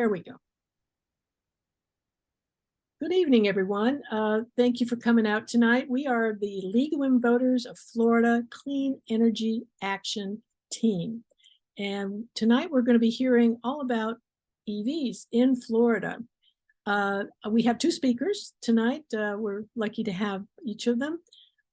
There we go. Good evening, everyone. Thank you for coming out tonight. We are the League of Women Voters of Florida Clean Energy Action Team. And tonight we're going to be hearing all about EVs in Florida. We have two speakers tonight. We're lucky to have each of them.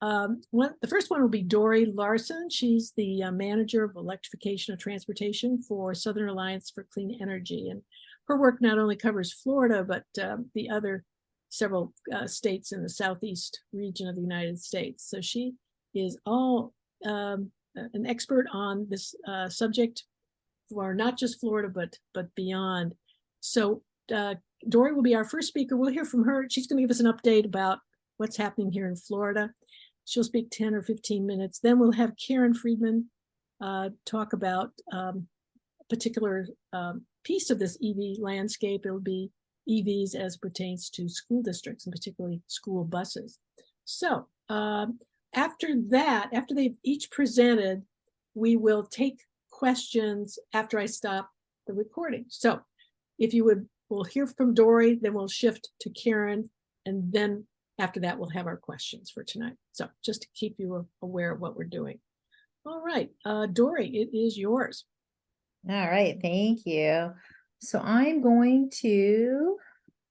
The first one will be Dory Larsen. She's the manager of electrification of transportation for Southern Alliance for Clean Energy. And her work not only covers Florida, but the other several states in the southeast region of the United States. So she is an expert on this subject for not just Florida, but beyond. So Dory will be our first speaker. We'll hear from her. She's going to give us an update about what's happening here in Florida. She'll speak 10 or 15 minutes. Then we'll have Freedman talk about a particular piece of this EV landscape. It'll be EVs as pertains to school districts and particularly school buses. So after they've each presented, we will take questions after I stop the recording. So if you would, we'll hear from Dory, then we'll shift to Karen, and then after that, we'll have our questions for tonight. So just to keep you aware of what we're doing. All right, Dory, it is yours. All right, thank you. So I'm going to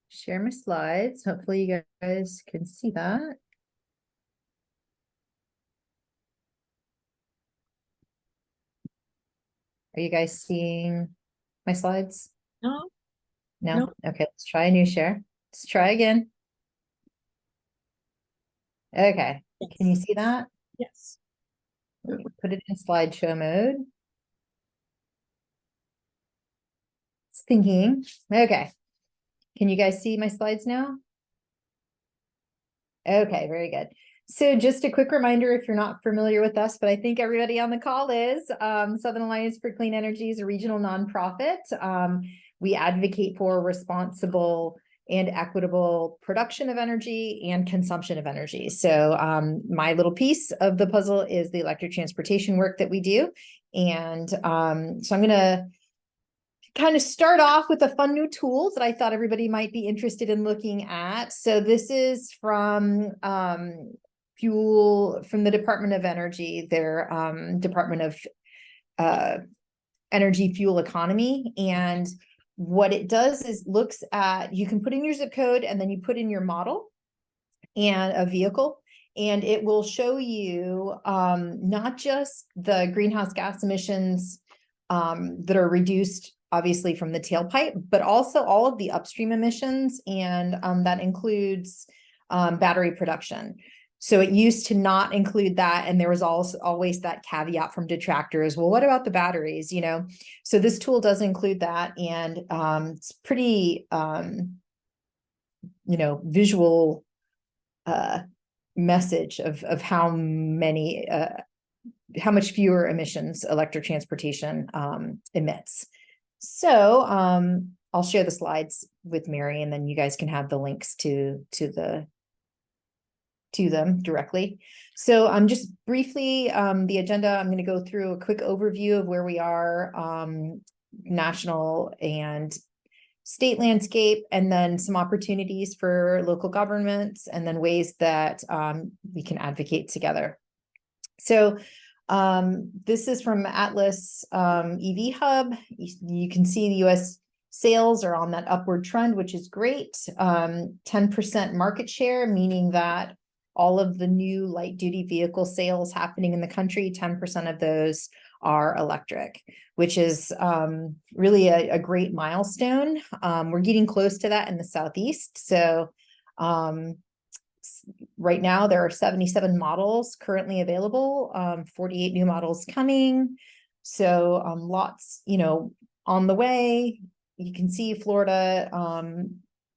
share my slides. Hopefully you guys can see that. Are you guys seeing my slides? No. No? Okay, let's try a new share. Let's try again. Okay, yes. Can you see that? Yes. Put it in slideshow mode. It's thinking. Okay. Can you guys see my slides now? Okay, very good. So just a quick reminder, if you're not familiar with us, but I think everybody on the call is, Southern Alliance for Clean Energy is a regional nonprofit. We advocate for responsible and equitable production of energy and consumption of energy. So my little piece of the puzzle is the electric transportation work that we do. And so I'm going to kind of start off with a fun new tool that I thought everybody might be interested in looking at. So this is from the Department of Energy, their Department of Energy Fuel Economy. And what it does is looks at, you can put in your zip code and then you put in your model and a vehicle, and it will show you not just the greenhouse gas emissions that are reduced obviously from the tailpipe, but also all of the upstream emissions, and that includes battery production. So it used to not include that, and there was also always that caveat from detractors. Well, what about the batteries? You know, so this tool does include that, and it's pretty, visual message of how much fewer emissions electric transportation emits. So I'll share the slides with Mary, and then you guys can have the links to them directly. So just briefly, the agenda, I'm going to go through a quick overview of where we are, national and state landscape, and then some opportunities for local governments, and then ways that we can advocate together. So this is from Atlas EV Hub. You can see the US sales are on that upward trend, which is great. 10% market share, meaning that all of the new light duty vehicle sales happening in the country, 10% of those are electric, which is really a great milestone. We're getting close to that in the Southeast. So right now there are 77 models currently available, 48 new models coming. So lots, on the way. You can see Florida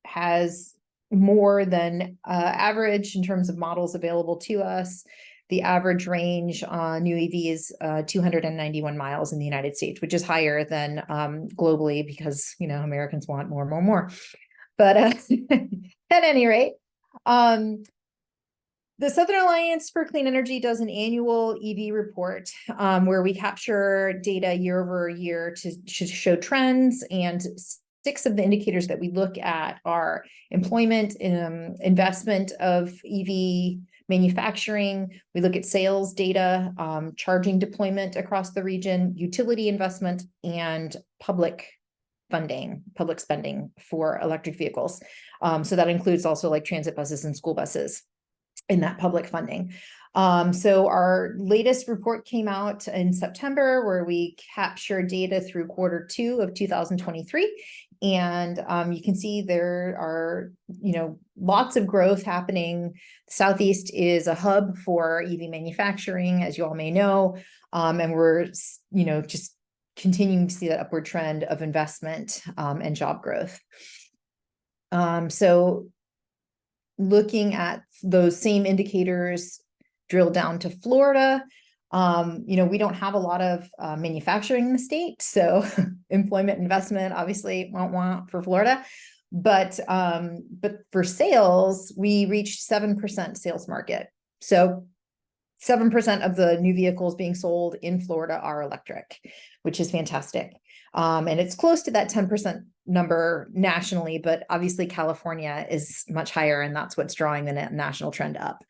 has more than average in terms of models available to us. The average range on new EV is 291 miles in the United States, which is higher than globally because, Americans want more, more, more. But at any rate, the Southern Alliance for Clean Energy does an annual EV report where we capture data year over year to show trends and 6 of the indicators that we look at are employment, investment of EV manufacturing. We look at sales data, charging deployment across the region, utility investment, and public funding, public spending for electric vehicles. So that includes also like transit buses and school buses in that public funding. So our latest report came out in September, where we captured data through Q2 of 2023. And you can see there are, lots of growth happening. Southeast is a hub for EV manufacturing, as you all may know. And we're, just continuing to see that upward trend of investment and job growth. So looking at those same indicators, drill down to Florida. We don't have a lot of manufacturing in the state, so employment investment obviously won't want for Florida, but for sales, we reached 7% sales market. So 7% of the new vehicles being sold in Florida are electric, which is fantastic. And it's close to that 10% number nationally, but obviously California is much higher, and that's what's drawing the national trend up.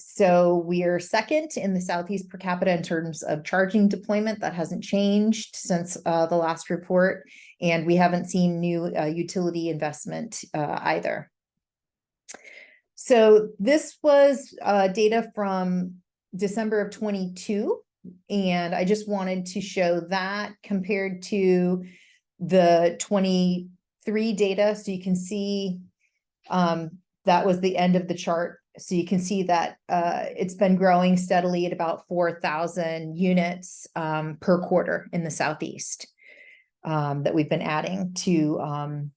So we are second in the Southeast per capita in terms of charging deployment. That hasn't changed since the last report, and we haven't seen new utility investment either. So this was data from December of 22, and I just wanted to show that compared to the 23 data. So you can see that was the end of the chart. So you can see that it's been growing steadily at about 4,000 units per quarter in the Southeast that we've been adding to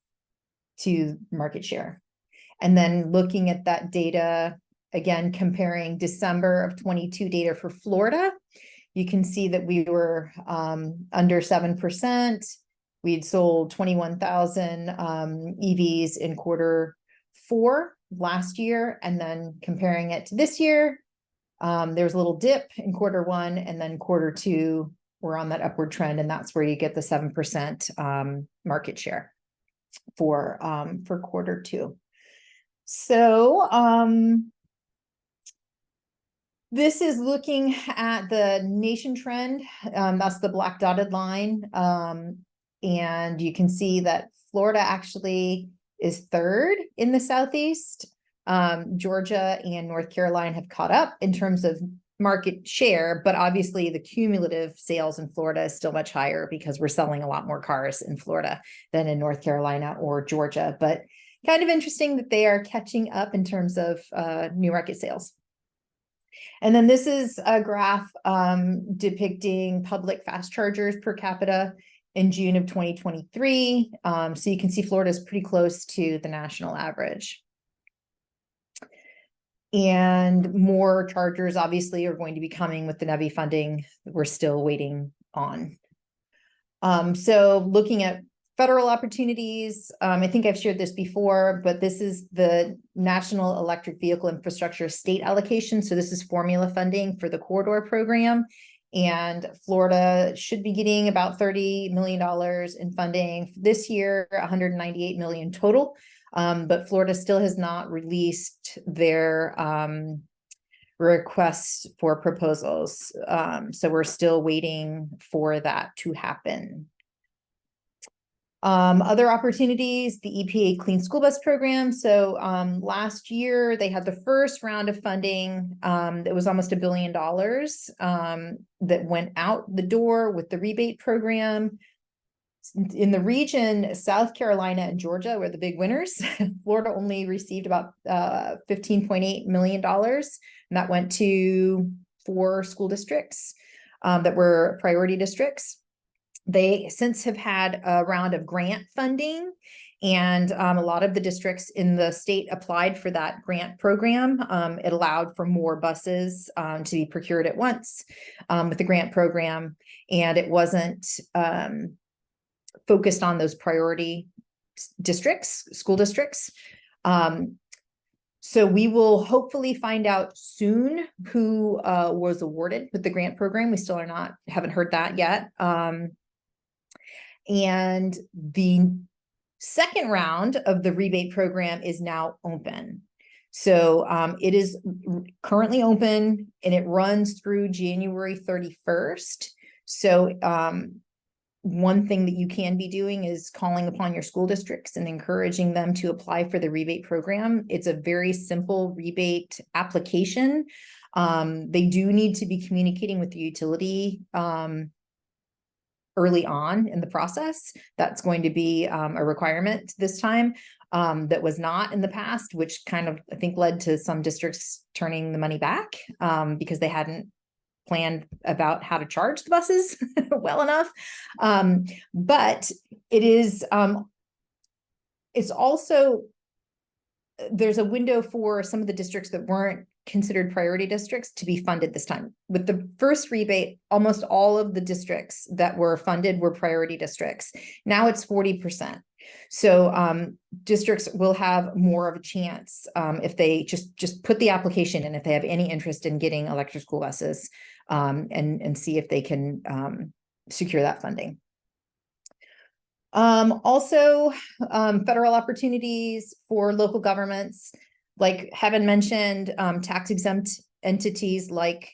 market share. And then looking at that data, again, comparing December of 22 data for Florida, you can see that we were under 7%. We'd sold 21,000 EVs in Q4 last year, and then comparing it to this year, there was a little dip in Q1, and then Q2 we're on that upward trend, and that's where you get the 7% market share for Q2. So this is looking at the nation trend. That's the black dotted line, and you can see that Florida actually is third in the Southeast. Georgia and North Carolina have caught up in terms of market share, but obviously the cumulative sales in Florida is still much higher because we're selling a lot more cars in Florida than in North Carolina or Georgia. But kind of interesting that they are catching up in terms of new market sales. And then this is a graph depicting public fast chargers per capita in June of 2023. So you can see Florida is pretty close to the national average. And more chargers obviously are going to be coming with the NEVI funding that we're still waiting on. So looking at federal opportunities, I think I've shared this before, but this is the National Electric Vehicle Infrastructure State Allocation. So this is formula funding for the Corridor program. And Florida should be getting about $30 million in funding this year, $198 million total. But Florida still has not released their requests for proposals. So we're still waiting for that to happen. Other opportunities, the EPA Clean School Bus Program. So last year they had the first round of funding that was almost $1 billion that went out the door with the rebate program. In the region, South Carolina and Georgia were the big winners. Florida only received about $15.8 million, and that went to 4 school districts that were priority districts. They since have had a round of grant funding, and a lot of the districts in the state applied for that grant program. It allowed for more buses to be procured at once with the grant program, and it wasn't focused on those priority districts, school districts. So we will hopefully find out soon who was awarded with the grant program. We still haven't heard that yet. And the second round of the rebate program is now open. So it is currently open and it runs through January 31st. So one thing that you can be doing is calling upon your school districts and encouraging them to apply for the rebate program. It's a very simple rebate application. They do need to be communicating with the utility early on in the process. That's going to be a requirement this time that was not in the past, which kind of, I think, led to some districts turning the money back because they hadn't planned about how to charge the buses well enough. But it is, it's also, there's a window for some of the districts that weren't considered priority districts to be funded this time. With the first rebate, almost all of the districts that were funded were priority districts. Now it's 40%. So districts will have more of a chance if they just put the application in, if they have any interest in getting electric school buses, and see if they can secure that funding. Also, federal opportunities for local governments, like Heaven mentioned, tax exempt entities like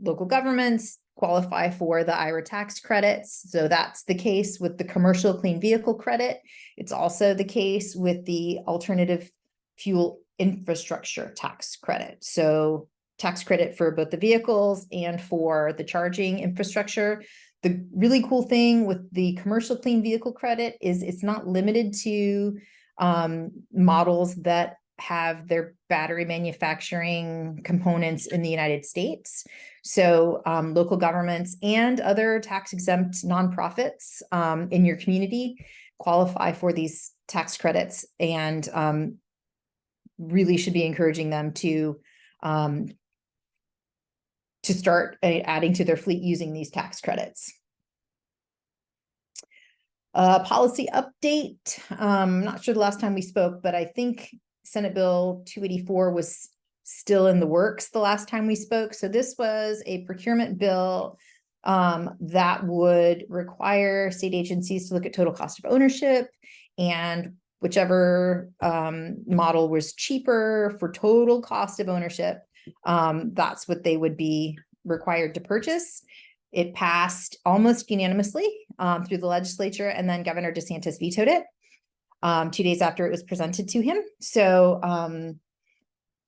local governments qualify for the IRA tax credits. So that's the case with the commercial clean vehicle credit. It's also the case with the alternative fuel infrastructure tax credit. So tax credit for both the vehicles and for the charging infrastructure. The really cool thing with the commercial clean vehicle credit is it's not limited to models that have their battery manufacturing components in the United States. So local governments and other tax exempt nonprofits in your community qualify for these tax credits, and really should be encouraging them to start adding to their fleet using these tax credits. Policy update. I'm not sure the last time we spoke, but I think Senate Bill 284 was still in the works the last time we spoke. So this was a procurement bill that would require state agencies to look at total cost of ownership, and whichever model was cheaper for total cost of ownership, that's what they would be required to purchase. It passed almost unanimously through the legislature, and then Governor DeSantis vetoed it 2 days after it was presented to him. So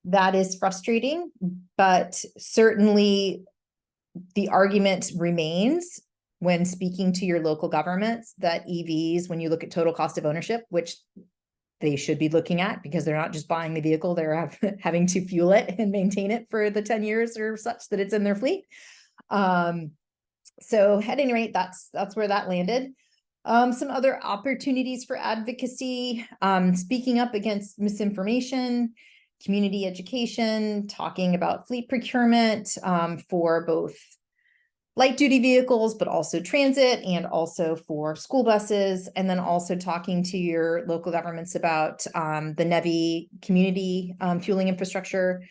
that is frustrating, but certainly the argument remains when speaking to your local governments that EVs, when you look at total cost of ownership, which they should be looking at because they're not just buying the vehicle, they're having to fuel it and maintain it for the 10 years or such that it's in their fleet. So at any rate, that's where that landed. Some other opportunities for advocacy, speaking up against misinformation, community education, talking about fleet procurement for both light duty vehicles, but also transit and also for school buses. And then also talking to your local governments about the NEVI community fueling infrastructure,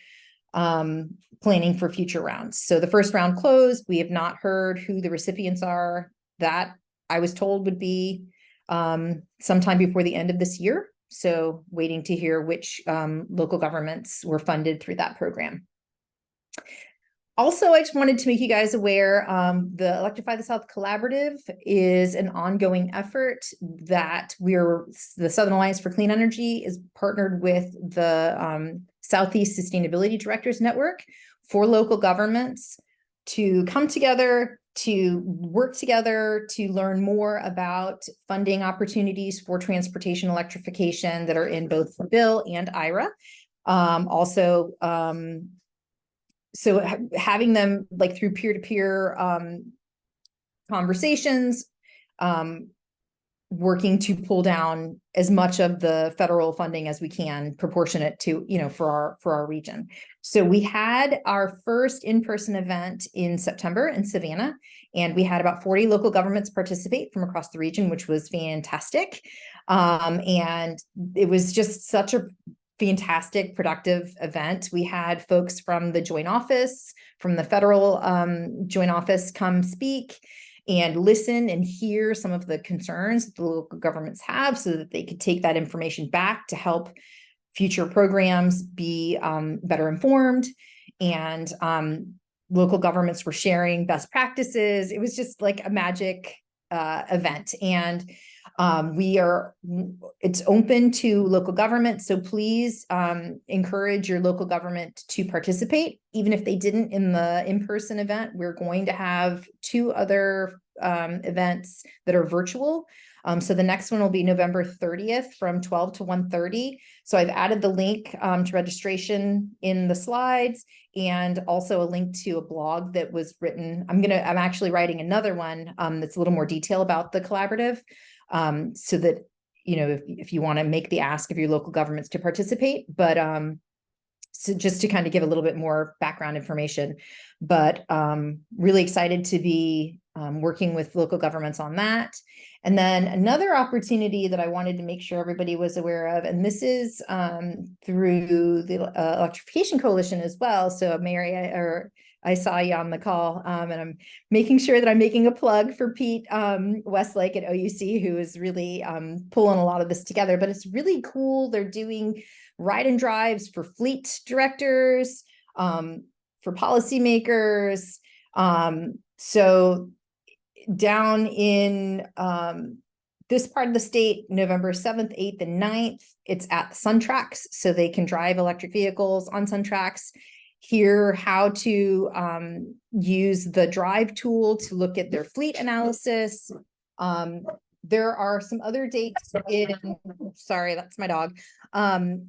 planning for future rounds. So the first round closed. We have not heard who the recipients are. That I was told would be sometime before the end of this year. So waiting to hear which local governments were funded through that program. Also, I just wanted to make you guys aware, the Electrify the South Collaborative is an ongoing effort that the Southern Alliance for Clean Energy is partnered with the Southeast Sustainability Directors Network for local governments to come together, to work together, to learn more about funding opportunities for transportation electrification that are in both the bill and IRA. So having them like through peer-to-peer conversations, working to pull down as much of the federal funding as we can, proportionate to, for our region. So we had our first in-person event in September in Savannah, and we had about 40 local governments participate from across the region, which was fantastic. And it was just such a fantastic, productive event. We had folks from the Joint Office, from the federal Joint Office come speak. and listen and hear some of the concerns that the local governments have so that they could take that information back to help future programs be better informed. And local governments were sharing best practices. It was just like a magic event. And it's open to local government. So please encourage your local government to participate. Even if they didn't in the in-person event, we're going to have 2 other events that are virtual. So the next one will be November 30th from 12 to 1:30. So I've added the link to registration in the slides, and also a link to a blog that was written. I'm actually writing another one that's a little more detail about the collaborative, so that, if you want to make the ask of your local governments to participate, but so just to kind of give a little bit more background information, but really excited to be working with local governments on that. And then another opportunity that I wanted to make sure everybody was aware of, and this is through the Electrification Coalition as well. So Mary, I saw you on the call, and I'm making sure that I'm making a plug for Pete Westlake at OUC, who is really pulling a lot of this together. But it's really cool. They're doing ride and drives for fleet directors, for policymakers. So down in this part of the state, November 7th, 8th, and 9th, it's at Sun Tracks, so they can drive electric vehicles on Sun Tracks, hear how to use the drive tool to look at their fleet analysis. There are some other dates sorry, that's my dog,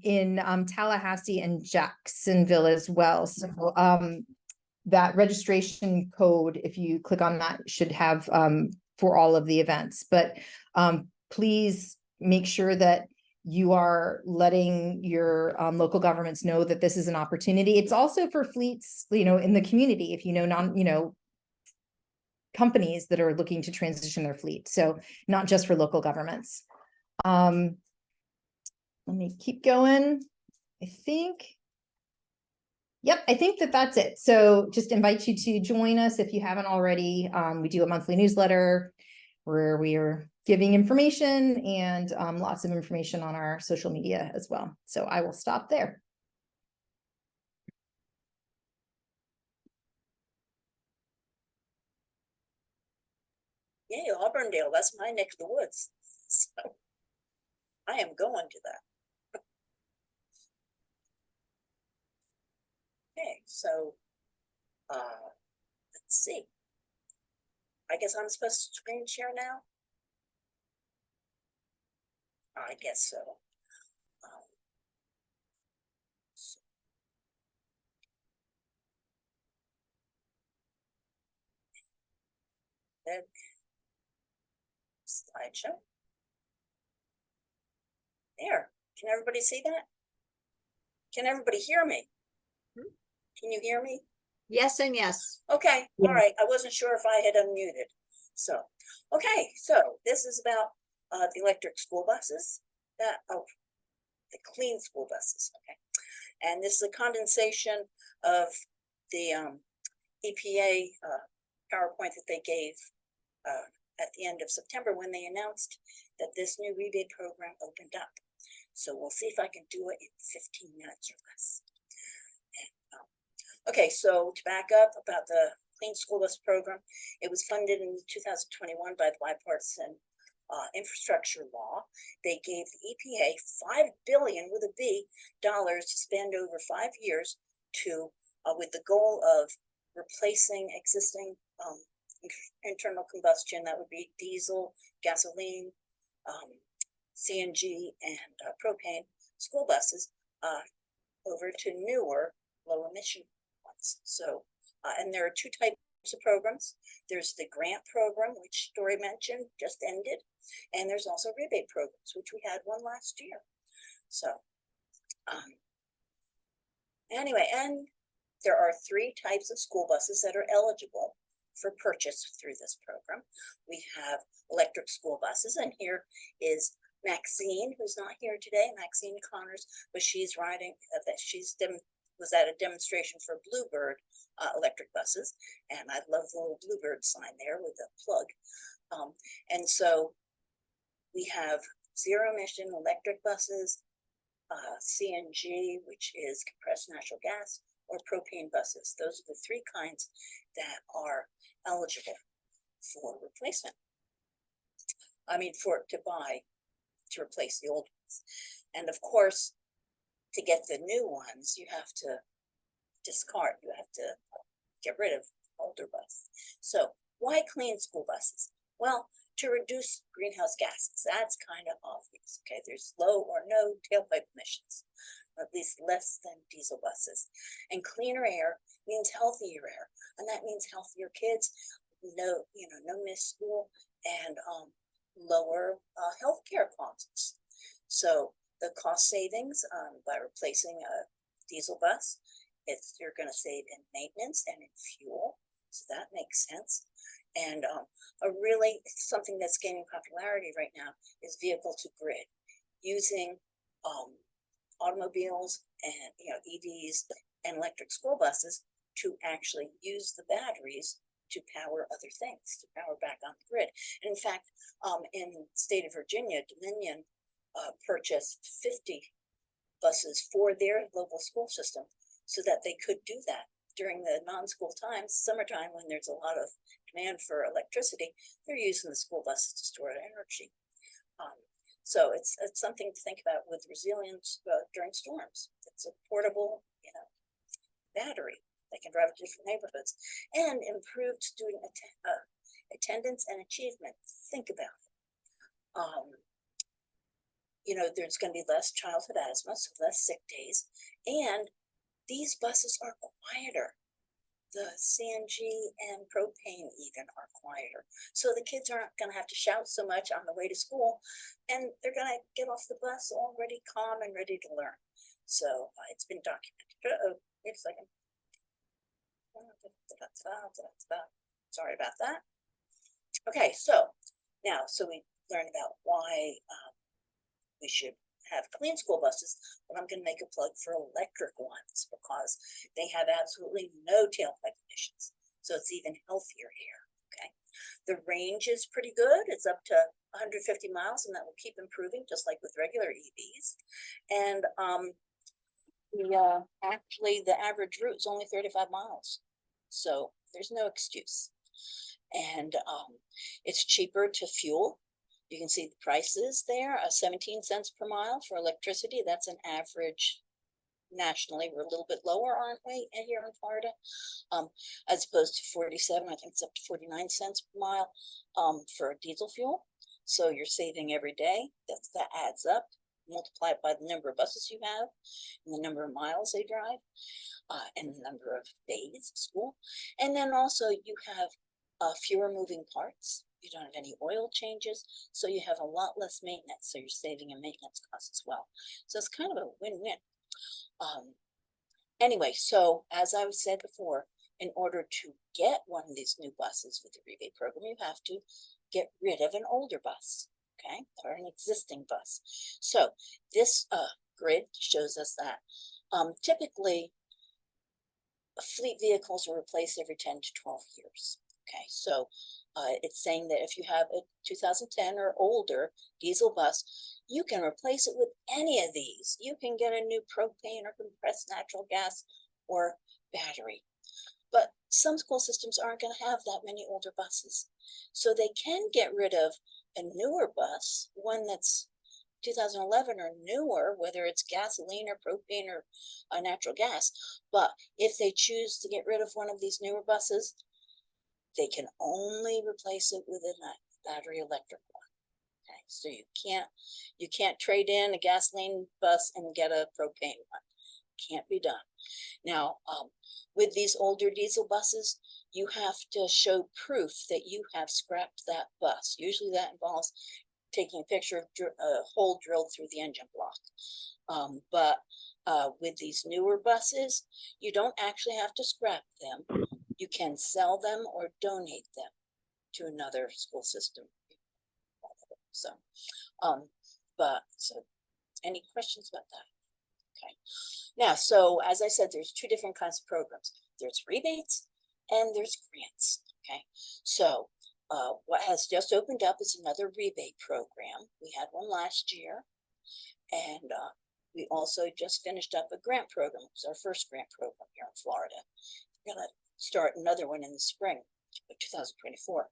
in Tallahassee and Jacksonville as well. So that registration code, if you click on that, should have for all of the events. But please make sure that you are letting your local governments know that this is an opportunity. It's also for fleets, in the community, if companies that are looking to transition their fleet. So not just for local governments. Let me keep going. I think that's it. So just invite you to join us if you haven't already. We do a monthly newsletter where we are giving information and lots of information on our social media as well. So I will stop there. Yay, Auburndale, that's my neck of the woods. So I am going to that. Okay, so let's see. I guess I'm supposed to screen share now? I guess so. Then slideshow. There. Can everybody see that? Can everybody hear me? Can you hear me? Yes and yes. Okay, all right. I wasn't sure if I had unmuted. So, okay, so this is about the electric school buses, the clean school buses, okay. And this is a condensation of the EPA PowerPoint that they gave at the end of September when they announced that this new rebate program opened up. So we'll see if I can do it in 15 minutes or less. Okay, so to back up about the Clean School Bus Program, it was funded in 2021 by the Bipartisan Infrastructure Law. They gave the EPA $5 billion with a B dollars to spend over 5 years to with the goal of replacing existing internal combustion, that would be diesel, gasoline, CNG, and propane school buses over to newer low emission ones. So, and there are 2 types of programs. There's the grant program, which Dory mentioned, just ended, and there's also rebate programs, which we had one last year. So, anyway, and there are 3 types of school buses that are eligible for purchase through this program. We have electric school buses, and here is Maxine, who's not here today, Maxine Connors, but she's riding, she's was at a demonstration for Bluebird electric buses, and I love the little Bluebird sign there with the plug. And so we have zero emission electric buses, CNG, which is compressed natural gas, or propane buses. Those are the three kinds that are eligible for replacement. I mean, to buy, to replace the old ones. And of course, to get the new ones, you have to discard, you have to get rid of older buses. So why clean school buses? Well, to reduce greenhouse gases. That's kind of obvious. Okay, there's low or no tailpipe emissions, or at least less than diesel buses. And cleaner air means healthier air, and that means healthier kids, no missed school, and lower healthcare costs. So the cost savings by replacing a diesel bus, you're going to save in maintenance and in fuel, so that makes sense. And something that's gaining popularity right now is vehicle to grid, using automobiles and EVs and electric school buses to actually use the batteries to power other things, to power back on the grid. And in fact, in the state of Virginia, Dominion purchased 50 buses for their local school system so that they could do that during the non-school times, summertime, when there's a lot of demand for electricity. They're using the school buses to store energy. So it's something to think about with resilience during storms. It's a portable, battery that can drive to different neighborhoods, and improved student attendance and achievement. Think about it. There's going to be less childhood asthma, so less sick days, and these buses are quieter. The CNG and propane even are quieter. So the kids aren't going to have to shout so much on the way to school, and they're going to get off the bus already calm and ready to learn. So it's been documented. Wait a second. Sorry about that. Okay, so we learned about why we should have clean school buses, but I'm going to make a plug for electric ones because they have absolutely no tailpipe emissions. So it's even healthier air. Okay. The range is pretty good. It's up to 150 miles, and that will keep improving, just like with regular EVs. And actually the average route is only 35 miles. So there's no excuse. And it's cheaper to fuel. You can see the prices there, 17 cents per mile for electricity. That's an average nationally. We're a little bit lower, aren't we, here in Florida? As opposed to 47, I think it's up to 49 cents per mile for diesel fuel. So you're saving every day. That adds up. Multiply it by the number of buses you have, and the number of miles they drive, and the number of days of school. And then also you have fewer moving parts. You don't have any oil changes, so you have a lot less maintenance, so you're saving in maintenance costs as well. So it's kind of a win-win. Anyway, so as I said before, in order to get one of these new buses with the rebate program, you have to get rid of an older bus, okay, or an existing bus. So this grid shows us that typically fleet vehicles are replaced every 10 to 12 years. Okay, so it's saying that if you have a 2010 or older diesel bus, you can replace it with any of these. You can get a new propane or compressed natural gas or battery. But some school systems aren't going to have that many older buses. So they can get rid of a newer bus, one that's 2011 or newer, whether it's gasoline or propane or natural gas. But if they choose to get rid of one of these newer buses, they can only replace it with a battery electric one. Okay, so you can't trade in a gasoline bus and get a propane one. Can't be done. Now, with these older diesel buses, you have to show proof that you have scrapped that bus. Usually that involves taking a picture of a hole drilled through the engine block. But with these newer buses, you don't actually have to scrap them. You can sell them or donate them to another school system. So, so any questions about that? Okay. Now, so as I said, there's two different kinds of programs. There's rebates and there's grants. Okay. So what has just opened up is another rebate program. We had one last year, and we also just finished up a grant program. It was our first grant program here in Florida. We're going to start another one in the spring of 2024.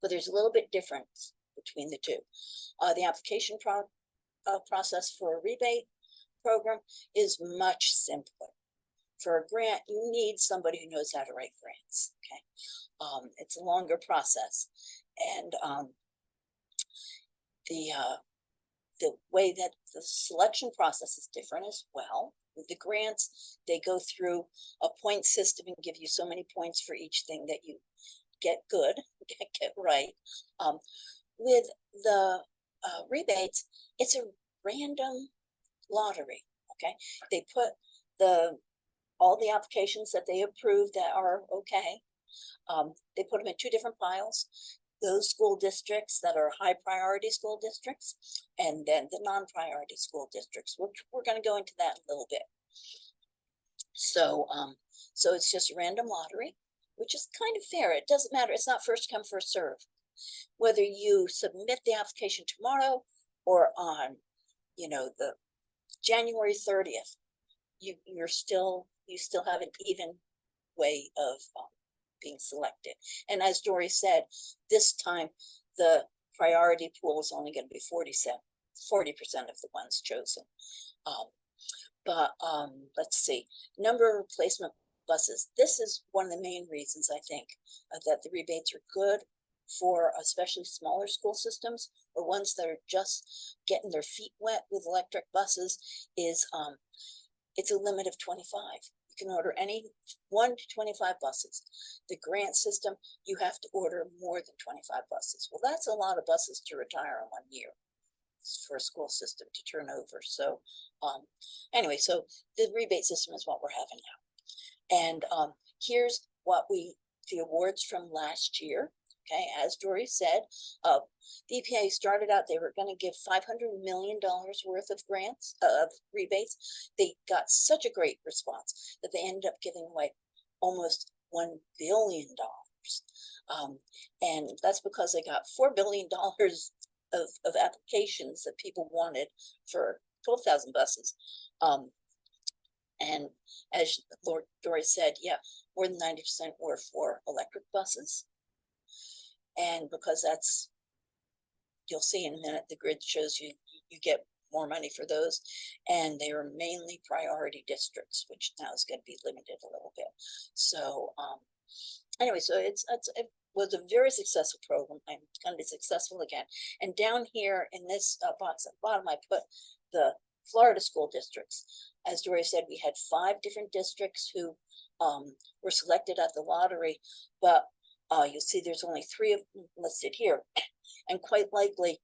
But there's a little bit difference between the two. The application process for a rebate program is much simpler. For a grant, you need somebody who knows how to write grants. Okay, it's a longer process, and the way that the selection process is different as well. With the grants, they go through a point system and give you so many points for each thing that you get good, get right. With the rebates, it's a random lottery. Okay, they put all the applications that they approve that are okay. They put them in two different piles. Those school districts that are high priority school districts, and then the non-priority school districts, which we're going to go into that in a little bit. So, so it's just a random lottery, which is kind of fair. It doesn't matter. It's not first come, first serve. Whether you submit the application tomorrow or on, the January 30th, you still have an even way of being selected. And as Dory said, this time the priority pool is only going to be 40% of the ones chosen. But let's see, number of replacement buses. This is one of the main reasons I think that the rebates are good for especially smaller school systems or ones that are just getting their feet wet with electric buses is it's a limit of 25. You can order any 1 to 25 buses. The grant system, you have to order more than 25 buses. Well, that's a lot of buses to retire in 1 year for a school system to turn over. So anyway, so the rebate system is what we're having now. And here's the awards from last year. Okay, as Dory said, the EPA started out, they were going to give $500 million worth of grants, of rebates. They got such a great response that they ended up giving away almost $1 billion. And that's because they got $4 billion of applications that people wanted for 12,000 buses. And as Dory said, yeah, more than 90% were for electric buses. And because you'll see in a minute, the grid shows you get more money for those. And they are mainly priority districts, which now is going to be limited a little bit. So anyway, so it was a very successful program. I'm going to be successful again. And down here in this box at the bottom, I put the Florida school districts. As Dory said, we had 5 different districts who were selected at the lottery, but you'll see there's only 3 of them listed here. And quite likely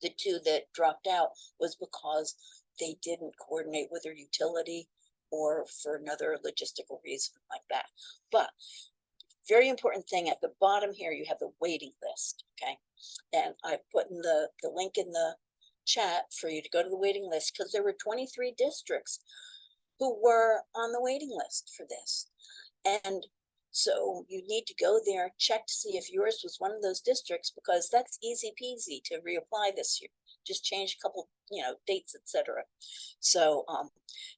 the 2 that dropped out was because they didn't coordinate with their utility or for another logistical reason like that. But very important thing at the bottom here, you have the waiting list, okay? And I put in the link in the chat for you to go to the waiting list because there were 23 districts who were on the waiting list for this. And so you need to go there, check to see if yours was one of those districts, because that's easy peasy to reapply this year. Just change a couple, dates, etc. So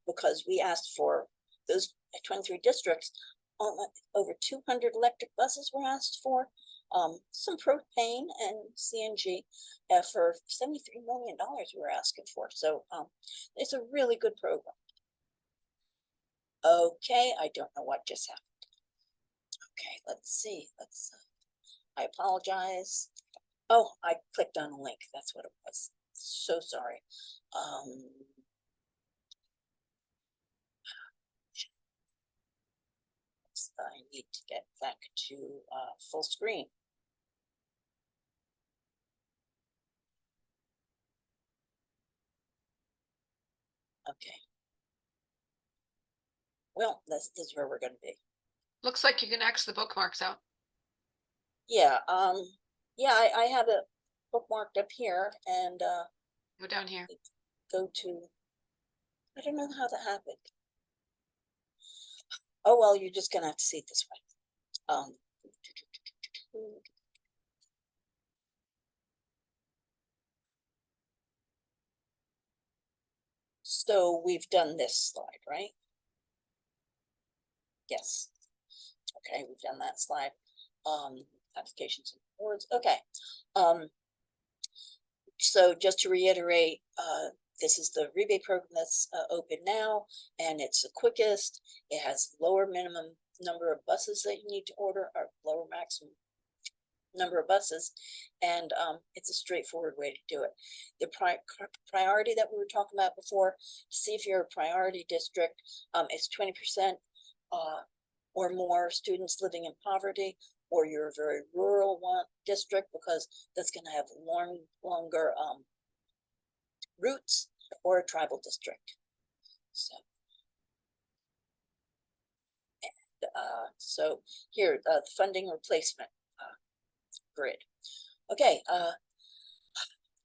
because we asked for those 23 districts, over 200 electric buses were asked for, some propane and CNG for $73 million we were asking for. So it's a really good program. Okay, I don't know what just happened. Okay, let's see. I apologize. Oh, I clicked on a link. That's what it was. So sorry. I need to get back to full screen. Okay. Well, this is where we're going to be. Looks like you can X the bookmarks out. Yeah. Yeah, I have it bookmarked up here, and Go down here. go to I don't know how that happened. Oh, well, you're just gonna have to see it this way. So we've done this slide, right? Yes. Okay, we've done that slide. Applications and awards. Okay. So just to reiterate, this is the rebate program that's open now, and it's the quickest. It has lower minimum number of buses that you need to order, or lower maximum number of buses, and it's a straightforward way to do it. The priority that we were talking about before, see if you're a priority district, it's 20% or more students living in poverty, or you're a very rural one district, because that's going to have longer routes, or a tribal district. So, and, so here, the funding replacement grid. Okay,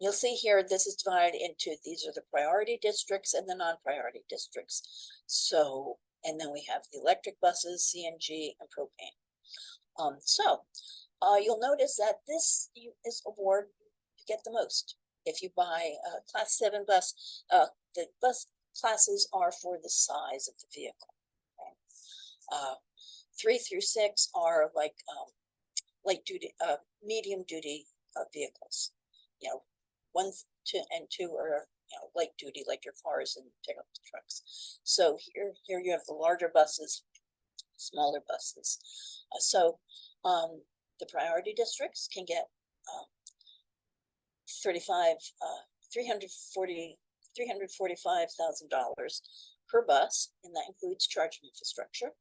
you'll see here, this is divided into, these are the priority districts and the non-priority districts. So, and then we have the electric buses, CNG, and propane. You'll notice that this is award to get the most. If you buy a class 7 bus, the bus classes are for the size of the vehicle. Okay? 3 through 6 are like light duty, medium duty vehicles. 1, 2, and 2 are light duty, like your cars and pickup trucks. So here you have the larger buses, smaller buses. The priority districts can get $345,000 per bus, and that includes charging infrastructure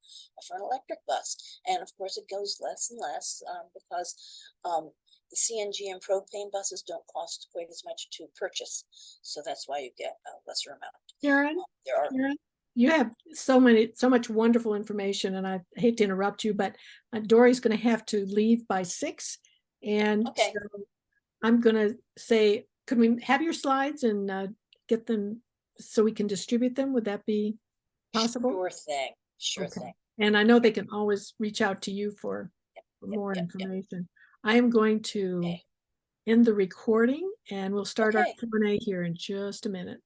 for an electric bus. And of course, it goes less and less because the CNG and propane buses don't cost quite as much to purchase. So that's why you get a lesser amount. Karen, Karen, you have so much wonderful information, and I hate to interrupt you, but Dory's going to have to leave by 6. And okay. So I'm going to say, could we have your slides and get them so we can distribute them? Would that be possible? Sure thing. Sure thing. And I know they can always reach out to you for more information. I am going to end the recording, and we'll start our Q&A here in just a minute.